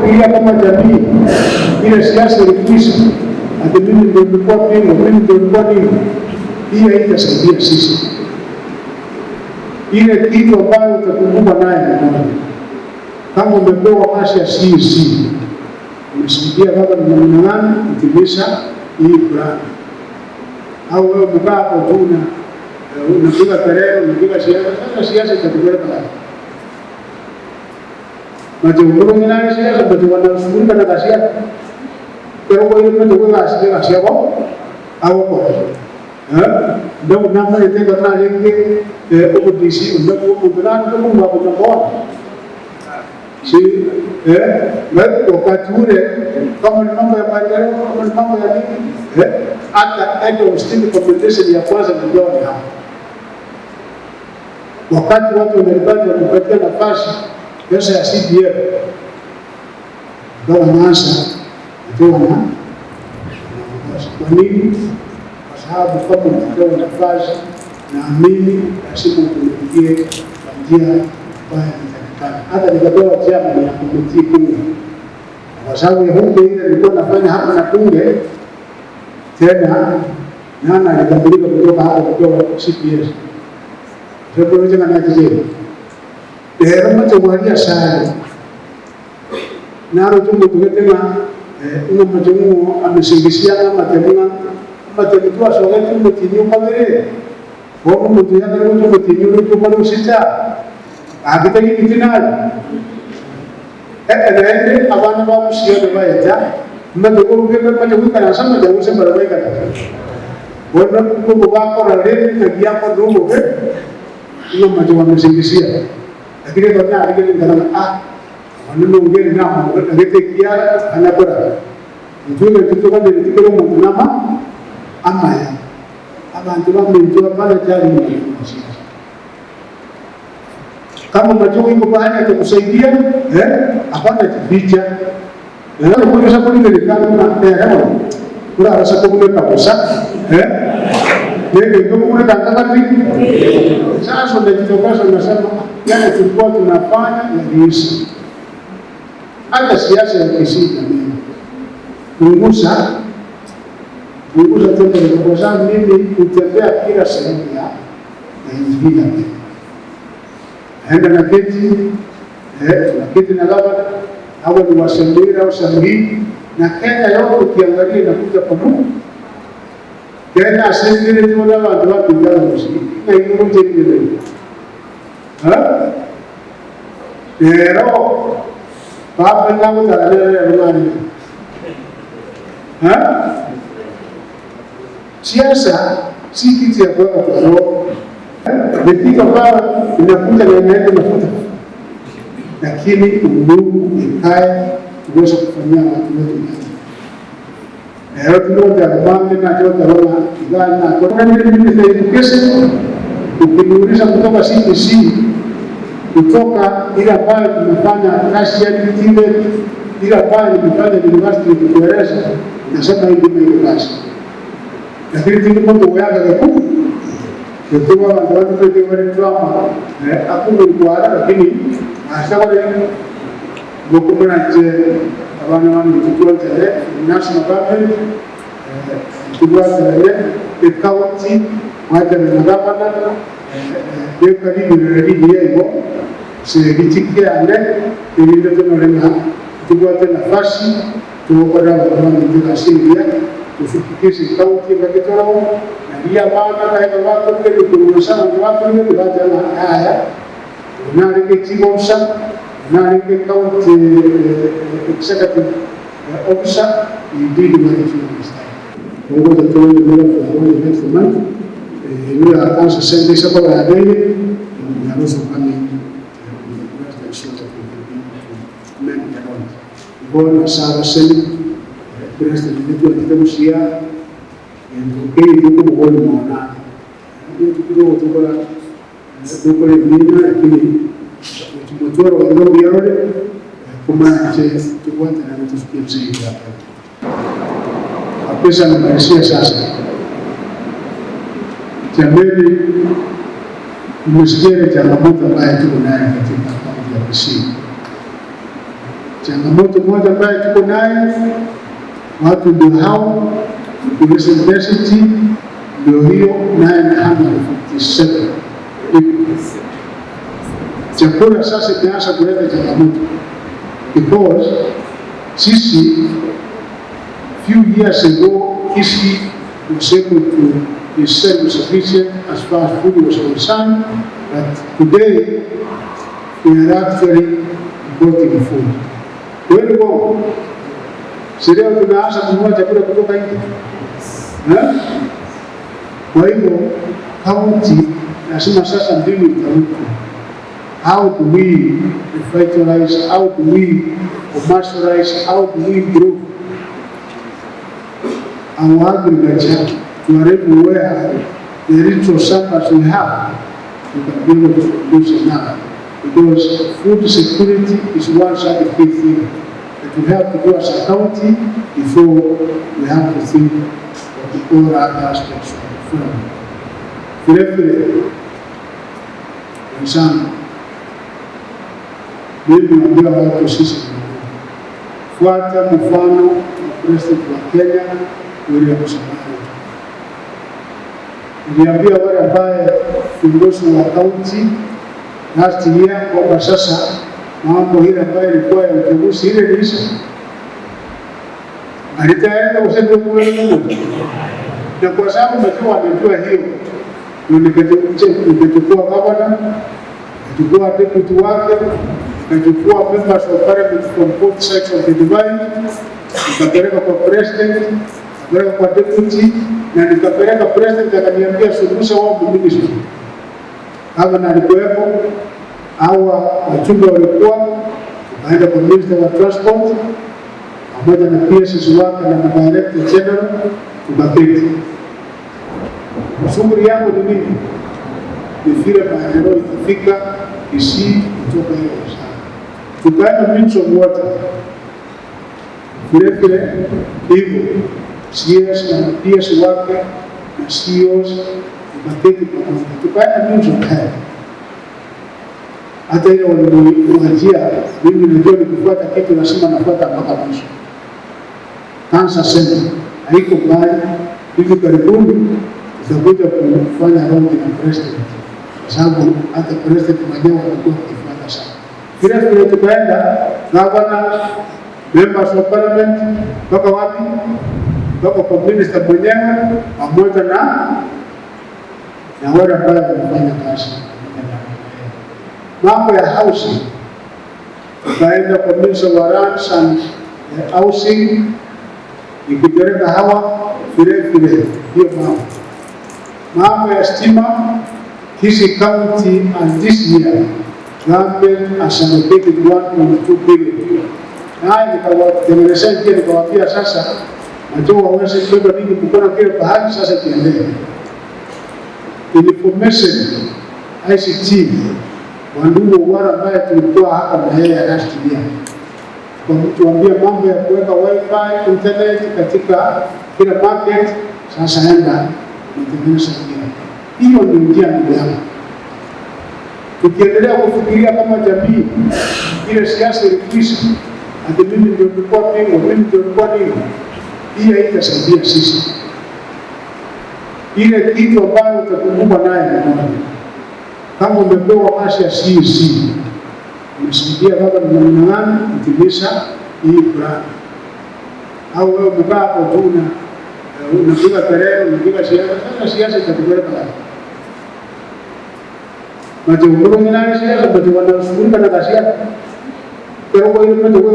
kufikiria kama jamii, ile siasa ilikwisha, ati mimi ndio nilikuwa pingo, mimi ndio nilikuwa nini, hii haitasaidia sisi. Ile kitu ambayo utakumbuka naye ni moja, kama umepewa kazi ya CEC, umesaidia baba na namna gani kutimisha hii plani, au wewe umekaa hapo tu unapiga kelele, unapiga siasa. Sasa siasa itakupeleka wapi? Majumhuri ni nani siasa? Bado wanashughulika na kazi yake. Kwa hiyo ile ndio kazi yao au kwa ndio namna ile ndio tunalenge ODC ndio kumbana ndio kumba si wakati ule kama ni mambo ya maendeleo, kama ni mambo ya nini, hata ndio stili competition ya kwanza ndio hapo. Wakati watu wanapatia nafasi pesa ya CDF ndio wanaanza ndio kwa nini? Kwa sababu kama unapewa nafasi, naamini lazima utumikie kwa njia ambayo inatakikana. Hata nikapewa chama ya kupitia bunge, kwa sababu ya bunge ile nilikuwa nafanya hapa na bunge tena, nana alikabilika kutoka hapa kutoka CPS. Sasa hivi na natijeni mtu mwalia sana naro tungo tuketema ina majumu amesingishia na matemutua soga tungo tinyo kamere kwa mtu yake tungo tinyo ndio kwa usita akita hii kitinali ene abana ba musio de baita mdogo ngeke pata kana sama jawu se barabai kana wana ko ba ko rale ni kagia ko dogo ke ina majumu amesingishia lakini kwa alike ngana maneno ngeni nama ngete kiara anapora mtume tutoka ndio tukio mungu nama amaya abantu bamenjwa pale jari ni kama majumu iko pale atakusaidia hapana kificha kwa sababu ni ndio kuna rasa kumule kabisa ndio kumule kanga vipi sasa ndio tutokasha nasema yale tulikuwa tunafanya yaliisha. Hata siasa ya Kisii jamii punguza tendo, kwa sababu mimi kutembea kila sehemu ya injili ya Mungu. Aenda na keti na gavana au ni washauri au shamiri na Kenya yote ukiangalia inakuja pamoja. Kenya asili ile tunaona watu wapigana muziki na hiyo ndio ile. Pero Papa namo taralele rumani. Siasa si kitu ya kwa roho. Ni kitu ambacho inakuja na inaenda mafuta. Lakini Mungu ikae tuweze kufanyia watu wetu. Tunaoja mambo na jota roho igana na kwa nini education ukiuliza kutoka CPC kutoka ile ambayo tumefanya kazi ya kitile ile ambayo tumefanya university ya Kiingereza nasema hivi ndio kazi, lakini tulipokuwa weaga kwa ndio watu wote wale drama hakuna kuara, lakini hasa wale dokumenta je abana wani tukua tele national government tukua tele county wacha na gavana ndio karibu ndio hivyo sisi ande ndio tunalenga tupate nafasi tuokora watu wa Syria tufikishe kaunti ya Kitoro na dia bana na watu kwa kuruhusa watu wengi wajana haya na reketibosa na rekekaunti executive officer indeed management staff ngo tatoe ndio next month ndio ataanza sende sababu ya deni na nusu kama Bona sawa seli president wetu alitusia ndio tuko mgoni mwana ndio tuko ndio lakini tumotoro ndio yale kama tuko na tusikie zaidi hapa pesa na maisha sasa jamii msikie changamoto ambayo tuko nayo katika kaunti ya Kisii. Changamoto moja ambayo tuko nayo, watu ndio hao, population density ndio hiyo 957 people. Chakula sasa imeanza kuleta changamoto because sisi few years ago Kisii was able to be self-sufficient as far as food was concerned, but today we are actually importing food. Kweli wao sio tunaanza kununua chakula kutoka nje. Kwa hivyo kaunti lazima sasa mbinu itawekwa. How do we revitalize, how do we commercialize, how do we grow our agriculture to a level where the resource surplus we have, we can be able to produce enough. Because food security is one such a big thing that we have to do as a county before we have to think of the other aspects of the farm. Vile wenzangu, mimi naambia watu sisi fuata mfano wa President wa Kenya William Samoei. Niliambia wale ambaye viongozi wa kaunti last year kwamba sasa mambo ile ambayo ilikuwa ya uchaguzi ile ilisha. Alitaenda kusema kweli, na kwa sababu mkiwa amejua hiyo, nikachukua gavana, nikachukua deputy wake, nikachukua members of parliament from both sides of the divide, nikapeleka kwa president, nikapeleka kwa deputy, na nikapeleka president akaniambia suluhisha wao ministry. Gavana alikuwepo, hawa wachunga walikuwa, tukaenda kwa minister wa transport pamoja na PSS wake na director general, tukaketi. Shughuli yangu ni nini? Ni vile maendeleo ikifika Kisii kutoka hiyo sana. Tukaenda Ministry of Water. Vile hivyo CS na PS wake na CEOs tukaketi pamoja. Tukaenda Ministry of Health. Hata ile waliojia, mimi najua nikifuata kitu nasema nafuata mpaka mwisho. Cancer Center haiko mbali, hivi karibuni tutakuja kufanya round na president, kwa sababu hata president mwenyewe alikuwa akifuata sana. Vile tukaenda gavana, members of parliament, mpaka wapi? Mpaka kwa minister mwenyewe pamoja na wale ambao wanafanya kazi. Mambo ya housing, tukaenda kwa minister wa lands and housing, ikipeleka hawa vile hiyo mambo ya stima. Kisii County and this year government has allocated 1.2 billion. Na nikawatengenezea njia, nikawaambia sasa najua waweze kubeba nini mkono kile bahari sasa kiendelee. Information ICT wandugu wala ambaye tulikuwa hapa na yeye last year, kwa kutuambia mambo ya kuweka wifi internet katika kila market, sasa enda kutengeneza njia hiyo. Ndio njia ndugu yangu, tukiendelea kufikiria kama jamii ile siasa ilikwisha, hata mimi ndio nilikuwa pingo, mimi ndio nilikuwa nini, hii haitasaidia sisi. Ile kitu ambayo utakumbuka naye ni moja, kama umepewa kazi ya CEC, umesaidia baba na mama nani kutimiza hii plan, au wewe umekaa hapo tu na unapiga kelele, unapiga siasa, sasa siasa itakupeleka wapi? Mati ukuru ni nani siasa, mati wanashughulika na kazi yako. Pero kwa hiyo mtu kwa